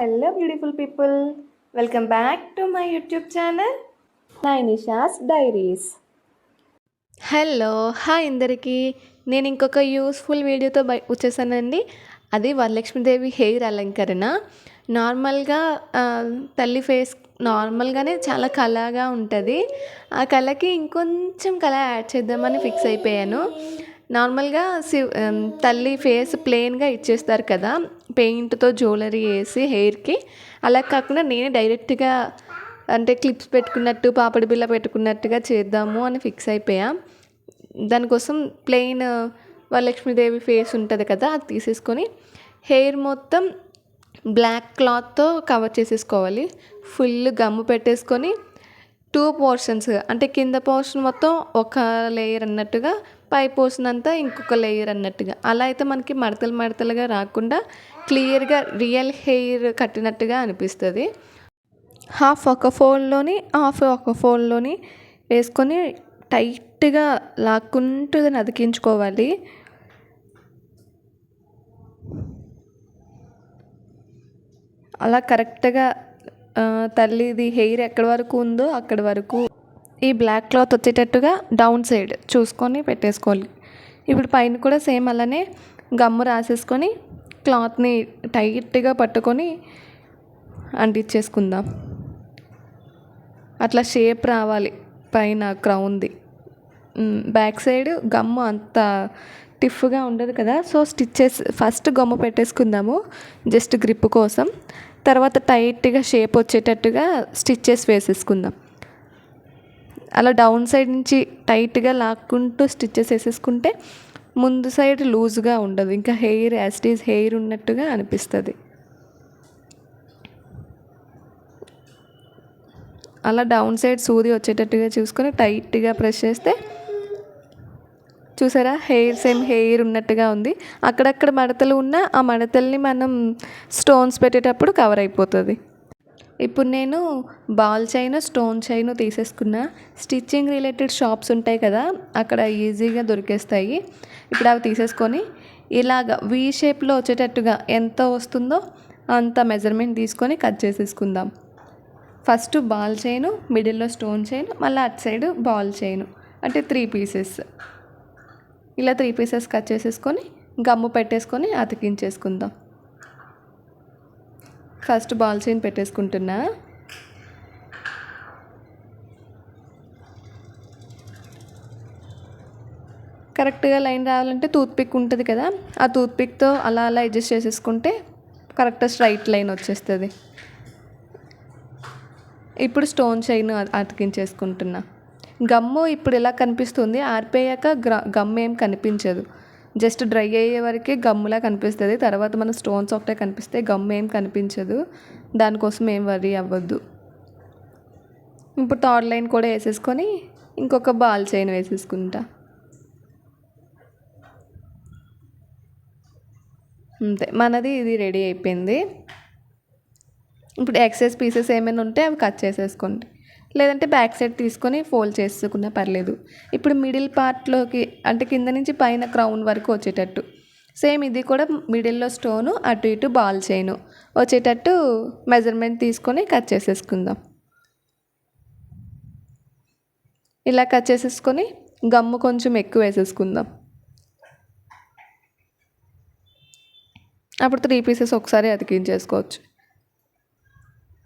Hello, beautiful people. Welcome back to my YouTube channel, Nainisha's Diaries. Hello hi అందరికీ. నేను ఇంకొక useful వీడియోతో వచ్చేసానండి. అది వరలక్ష్మీదేవి హెయిర్ అలంకరణ. నార్మల్గా తల్లి ఫేస్ నార్మల్గానే చాలా కళగా ఉంటుంది. ఆ కళకి ఇంకొంచెం కళ యాడ్ చేద్దామని ఫిక్స్ అయిపోయాను. నార్మల్గా తల్లి ఫేస్ ప్లెయిన్గా ఇచ్చేస్తారు కదా, పెయింట్తో జ్యువెలరీ వేసి హెయిర్కి. అలా కాకుండా నేనే డైరెక్ట్గా అంటే క్లిప్స్ పెట్టుకున్నట్టు పాపడి బిళ్ళ పెట్టుకున్నట్టుగా చేద్దాము అని ఫిక్స్ అయిపోయా. దానికోసం ప్లెయిన్ వరలక్ష్మీదేవి ఫేస్ ఉంటుంది కదా, అది తీసేసుకొని హెయిర్ మొత్తం బ్లాక్ క్లాత్తో కవర్ చేసేసుకోవాలి. ఫుల్ గమ్ము పెట్టేసుకొని 2 పోర్షన్స్, అంటే కింద పోర్షన్ మొత్తం ఒక లేయర్ అన్నట్టుగా, పై పోర్షన్ అంతా ఇంకొక లేయర్ అన్నట్టుగా. అలా అయితే మనకి మడతలు మడతలుగా రాకుండా క్లియర్గా రియల్ హెయిర్ కట్టినట్టుగా అనిపిస్తుంది. హాఫ్ ఒక ఫోల్డ్లోని హాఫ్ ఒక ఫోల్డ్లోని వేసుకొని టైట్గా లాక్కుంటూ దాన్ని అతికించుకోవాలి. అలా కరెక్ట్గా తల్లిది హెయిర్ ఎక్కడి వరకు ఉందో అక్కడి వరకు ఈ బ్లాక్ క్లాత్ వచ్చేటట్టుగా డౌన్ సైడ్ చూసుకొని పెట్టేసుకోవాలి. ఇప్పుడు పైన కూడా సేమ్ అలానే గమ్ము రాసేసుకొని క్లాత్ని టైట్గా పట్టుకొని అంటించేసుకుందాం. అట్లా షేప్ రావాలి పైన క్రౌన్ది. బ్యాక్ సైడ్ గమ్ము అంత టిఫ్గా ఉండదు కదా, సో స్టిచ్చెస్ ఫస్ట్ గమ్ము పెట్టేసుకుందాము జస్ట్ గ్రిప్ కోసం. తర్వాత టైట్గా షేప్ వచ్చేటట్టుగా స్టిచ్చెస్ వేసేసుకుందాం. అలా డౌన్ సైడ్ నుంచి టైట్గా లాక్కుంటూ స్టిచ్చెస్ వేసేసుకుంటే ముందు సైడ్ లూజ్గా ఉండదు, ఇంకా హెయిర్ యాస్టీజ్ హెయిర్ ఉన్నట్టుగా అనిపిస్తుంది. అలా డౌన్ సైడ్ సూది వచ్చేటట్టుగా చూసుకొని టైట్గా ప్రెస్ చేస్తే చూసారా, హెయిర్ సేమ్ హెయిర్ ఉన్నట్టుగా ఉంది. అక్కడక్కడ మడతలు ఉన్నా ఆ మడతల్ని మనం స్టోన్స్ పెట్టేటప్పుడు కవర్ అయిపోతుంది. ఇప్పుడు నేను బాల్ చైన్, స్టోన్ చైన్ తీసేసుకున్నా. స్టిచ్చింగ్ రిలేటెడ్ షాప్స్ ఉంటాయి కదా, అక్కడ ఈజీగా దొరికేస్తాయి. ఇప్పుడు అవి తీసేసుకొని ఇలాగ వీ షేప్లో వచ్చేటట్టుగా ఎంత వస్తుందో అంత మెజర్మెంట్ తీసుకొని కట్ చేసేసుకుందాం. ఫస్ట్ బాల్ చైను, మిడిల్లో స్టోన్ చైన్, మళ్ళీ అటు సైడ్ బాల్ చైను, అంటే 3 పీసెస్. ఇలా 3 పీసెస్ కట్ చేసేసుకొని గమ్ము పెట్టేసుకొని అతికించేసుకుందాం. ఫస్ట్ బాల్ చైన్ పెట్టేసుకుంటున్నా. కరెక్ట్గా లైన్ రావాలంటే టూత్పిక్ ఉంటుంది కదా, ఆ టూత్పిక్తో అలా అలా అడ్జస్ట్ చేసేసుకుంటే కరెక్ట్ స్ట్రైట్ లైన్ వచ్చేస్తుంది. ఇప్పుడు స్టోన్ చైన్ అతికించేసుకుంటున్నా. గమ్ము ఇప్పుడు ఇలా కనిపిస్తుంది, ఆరిపోయాక గమ్ము ఏం కనిపించదు. జస్ట్ డ్రై అయ్యే వరకే గమ్ములా కనిపిస్తుంది. తర్వాత మన స్టోన్స్ ఒకటే కనిపిస్తే గమ్ము ఏం కనిపించదు. దానికోసం ఏం వరీ అవ్వద్దు. ఇప్పుడు థర్డ్ లైన్ కూడా వేసేసుకొని ఇంకొక బాల్ చైన్ వేసేసుకుంటా. అంతే, మనది ఇది రెడీ అయిపోయింది. ఇప్పుడు ఎక్సెస్ పీసెస్ ఏమైనా ఉంటే అవి కట్ చేసేసుకోండి, లేదంటే బ్యాక్ సైడ్ తీసుకొని ఫోల్డ్ చేసుకున్నా పర్లేదు. ఇప్పుడు మిడిల్ పార్ట్లోకి, అంటే కింద నుంచి పైన క్రౌన్ వరకు వచ్చేటట్టు సేమ్ ఇది కూడా మిడిల్లో స్టోను, అటు ఇటు బాల్ చైను వచ్చేటట్టు మెజర్మెంట్ తీసుకొని కట్ చేసేసుకుందాం. ఇలా కట్ చేసేసుకొని గమ్ము కొంచెం ఎక్కువ వేసేసుకుందాం. అప్పుడు 3 పీసెస్ ఒకసారి అతికించేసుకోవచ్చు.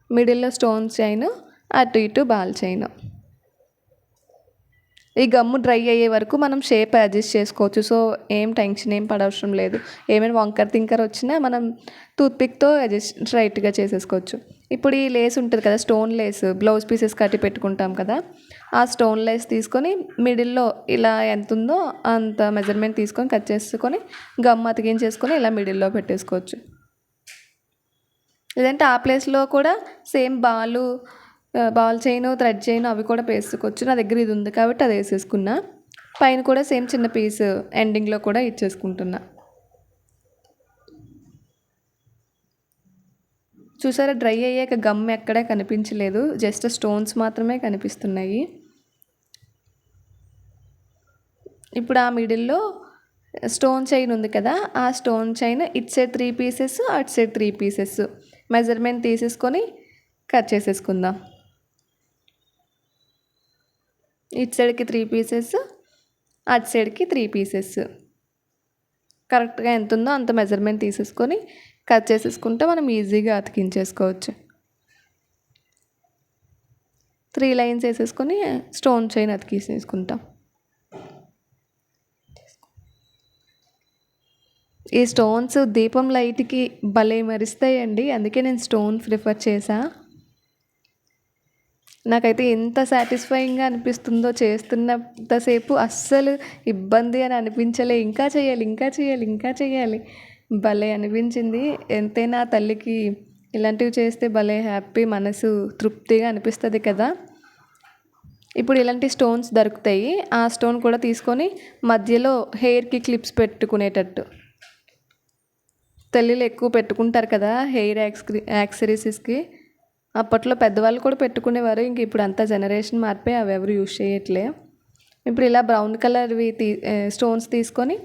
మిడిల్లో స్టోన్ చైన్, అటు ఇటు బాల్ చైన్. ఈ గమ్ము డ్రై అయ్యే వరకు మనం షేప్ అడ్జస్ట్ చేసుకోవచ్చు. సో ఏం టెన్షన్ ఏం పడవసరం లేదు. ఏమైనా వంకర తింకర వచ్చినా మనం టూత్పిక్తో అడ్జస్ట్ స్ట్రైట్గా చేసేసుకోవచ్చు. ఇప్పుడు ఈ లేస్ ఉంటుంది కదా, స్టోన్ లేస్, బ్లౌజ్ పీసెస్ కట్టి పెట్టుకుంటాం కదా, ఆ స్టోన్ లేస్ తీసుకొని మిడిల్లో ఇలా ఎంత ఉందో అంత మెజర్మెంట్ తీసుకొని కట్ చేసుకొని గమ్ము అతికించేసుకొని ఇలా మిడిల్లో పెట్టేసుకోవచ్చు. లేదంటే ఆ ప్లేస్లో కూడా same ball chain, thread chain అవి కూడా వేసుకోవచ్చు. నా దగ్గర ఇది ఉంది కాబట్టి అది వేసేసుకున్నా. పైన కూడా సేమ్ చిన్న పీస్ ఎండింగ్లో కూడా ఇచ్చేసుకుంటున్నా. చూసారా, డ్రై అయ్యాక గమ్ ఎక్కడా కనిపించలేదు, జస్ట్ స్టోన్స్ మాత్రమే కనిపిస్తున్నాయి. ఇప్పుడు ఆ మిడిల్లో స్టోన్ చైన్ ఉంది కదా, ఆ స్టోన్ చైన్ ఇటు సైడ్ 3 పీసెస్, అటు సైడ్ 3 పీసెస్ మెజర్మెంట్ తీసేసుకొని కట్ చేసేసుకుందాం. ఇటు సైడ్కి 3 పీసెస్, అటు సైడ్కి 3 పీసెస్. కరెక్ట్గా ఎంత ఉందో అంత మెజర్మెంట్ తీసేసుకొని కట్ చేసేసుకుంటే మనం ఈజీగా అతికించేసుకోవచ్చు. 3 లైన్స్ వేసేసుకొని స్టోన్ చైన్ అతికేసేసుకుంటాం. ఈ స్టోన్స్ దీపం లైట్కి భలే మెరుస్తాయండి, అందుకే నేను స్టోన్ ప్రిఫర్ చేసా. నాకైతే ఎంత సాటిస్ఫైయింగ్గా అనిపిస్తుందో చేస్తున్నంతసేపు అస్సలు ఇబ్బంది అని అనిపించలే. ఇంకా చేయాలి, ఇంకా చేయాలి, ఇంకా చేయాలి భలే అనిపించింది. ఎంతైనా తల్లికి ఇలాంటివి చేస్తే భలే హ్యాపీ, మనసు తృప్తిగా అనిపిస్తుంది కదా. ఇప్పుడు ఇలాంటి స్టోన్స్ దొరుకుతాయి. ఆ స్టోన్ కూడా తీసుకొని మధ్యలో హెయిర్కి క్లిప్స్ పెట్టుకునేటట్టు, తల్లిలు ఎక్కువ పెట్టుకుంటారు కదా హెయిర్ యాక్సెసరీస్కి. అప్పట్లో పెద్దవాళ్ళు కూడా పెట్టుకునేవారు, ఇంక ఇప్పుడు అంతా జనరేషన్ మారిపోయి అవి ఎవరు యూజ్ చేయట్లే. ఇప్పుడు ఇలా బ్రౌన్ కలర్వి స్టోన్స్ తీసుకొని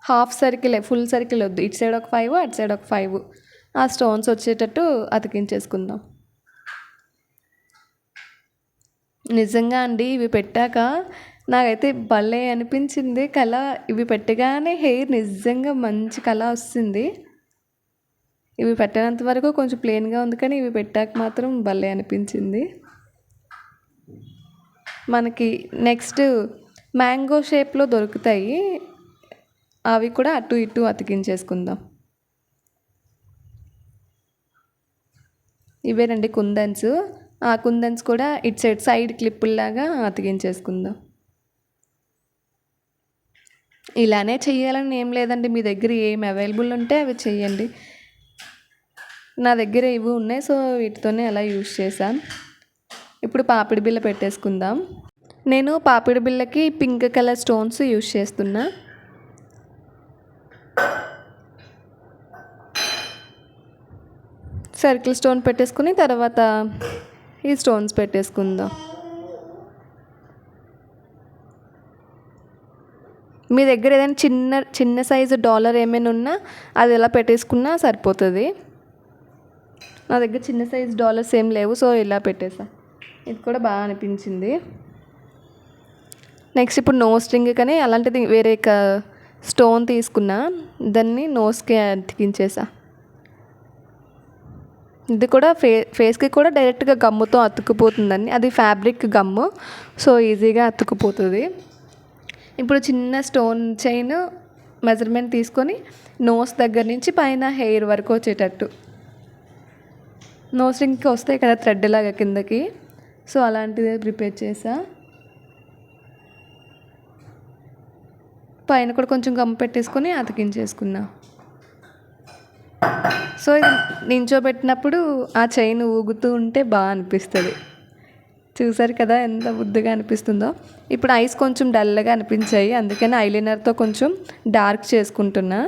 హాఫ్ సర్కిల్, ఫుల్ సర్కిల్ వద్దు, ఇటు సైడ్ ఒక 5 అటు సైడ్ ఒక 5 ఆ స్టోన్స్ వచ్చేటట్టు అతికించేసుకుందాం. నిజంగా అండి ఇవి పెట్టాక నాకైతే భలే అనిపించింది కళ. ఇవి పెట్టగానే హెయిర్ నిజంగా మంచి కళ వస్తుంది. ఇవి పెట్టినంత వరకు కొంచెం ప్లెయిన్గా ఉంది, కానీ ఇవి పెట్టాక మాత్రం భలే అనిపించింది. మనకి నెక్స్ట్ మ్యాంగో షేప్లో దొరుకుతాయి, అవి కూడా అటు ఇటు అతికించేసుకుందాం. ఇవేనండి కుందన్స్. ఆ కుందన్స్ కూడా ఇటు సైడ్ క్లిప్పుల్లాగా అతికించేసుకుందాం. ఇలానే చెయ్యాలని ఏం లేదండి, మీ దగ్గర ఏం అవైలబుల్ ఉంటే అవి చెయ్యండి. నా దగ్గర ఇవి ఉన్నాయి, సో వీటితోనే అలా యూజ్ చేశాను. ఇప్పుడు పాపిడి బిళ్ళ పెట్టేసుకుందాం. నేను పాపిడి బిళ్ళకి పింక్ కలర్ స్టోన్స్ యూజ్ చేస్తున్నా. సర్కిల్ స్టోన్ పెట్టేసుకుని తర్వాత ఈ స్టోన్స్ పెట్టేసుకుందాం. మీ దగ్గర ఏదైనా చిన్న సైజు డాలర్ ఏమైనా ఉన్నా అది ఎలా పెట్టేసుకున్నా సరిపోతుంది. నా దగ్గర చిన్న సైజు డాలర్స్ ఏం లేవు, సో ఇలా పెట్టేసా. ఇది కూడా బాగా అనిపించింది. నెక్స్ట్ ఇప్పుడు నోస్ రింగ్, కానీ అలాంటిది వేరే స్టోన్ తీసుకున్నా, దాన్ని నోస్కి అతికించేసా. ఇది కూడా ఫేస్కి కూడా డైరెక్ట్గా గమ్ముతో అతుక్కుపోతుందని, అది ఫ్యాబ్రిక్ గమ్ము, సో ఈజీగా అతుక్కుపోతుంది. ఇప్పుడు చిన్న స్టోన్ చైన్ మెజర్మెంట్ తీసుకొని నోస్ దగ్గర నుంచి పైన హెయిర్ వరకు వచ్చేటట్టు, నోస్ రింగ్కి వస్తాయి కదా థ్రెడ్ లాగా కిందకి, సో అలాంటిదే ప్రిపేర్ చేసా. పైన కూడా కొంచెం గమ్ పెట్టేసుకొని అతికించేసుకున్నా. సో ఇది నించోబెట్టినప్పుడు ఆ చైన్ ఊగుతూ ఉంటే బాగా అనిపిస్తుంది. చూసారు కదా ఎంత బుద్ధిగా అనిపిస్తుందో. ఇప్పుడు ఐస్ కొంచెం డల్గా అనిపించాయి, అందుకని ఐలైనర్తో కొంచెం డార్క్ చేసుకుంటున్నా.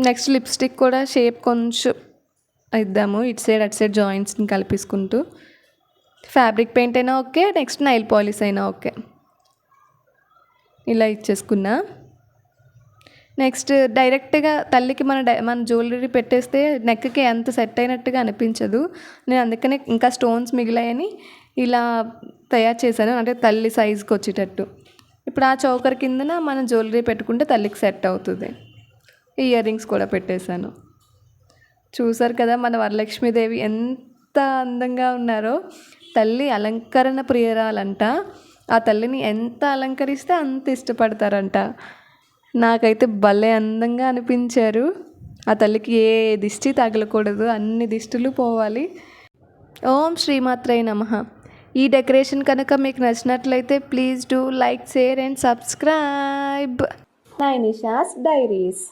నెక్స్ట్ లిప్స్టిక్ కూడా షేప్ కొంచెం ఇద్దాము, ఇటు సైడ్ అటు సైడ్ జాయింట్స్ని కలిపేసుకుంటూ. ఫ్యాబ్రిక్ పెయింట్ అయినా ఓకే, నెక్స్ట్ నైల్ పాలిష్ అయినా ఓకే. ఇలా ఇచ్చేసుకున్నా. నెక్స్ట్ డైరెక్ట్గా తల్లికి మన జ్యువెలరీ పెట్టేస్తే నెక్కి అంత సెట్ అయినట్టుగా అనిపించదు. నేను అందుకనే ఇంకా స్టోన్స్ మిగిలాయని ఇలా తయారు చేశాను, అంటే తల్లి సైజుకి వచ్చేటట్టు. ఇప్పుడు ఆ చౌకర్ కిందన మనం జ్యువెలరీ పెట్టుకుంటే తల్లికి సెట్ అవుతుంది. ఇయర్ రింగ్స్ కూడా పెట్టేశాను. చూసారు కదా మన వరలక్ష్మీదేవి ఎంత అందంగా ఉన్నారో. తల్లి అలంకరణ ప్రియురాలంట. ఆ తల్లిని ఎంత అలంకరిస్తే అంత ఇష్టపడతారంట. నాకైతే భలే అందంగా అనిపించారు. ఆ తల్లికి ఏ దిష్టి తగలకూడదు, అన్ని దిష్టిలు పోవాలి. ఓం శ్రీమాత్రే నమః. ఈ డెకరేషన్ కనుక మీకు నచ్చినట్లయితే please do like, share and subscribe. Nainisha's diaries.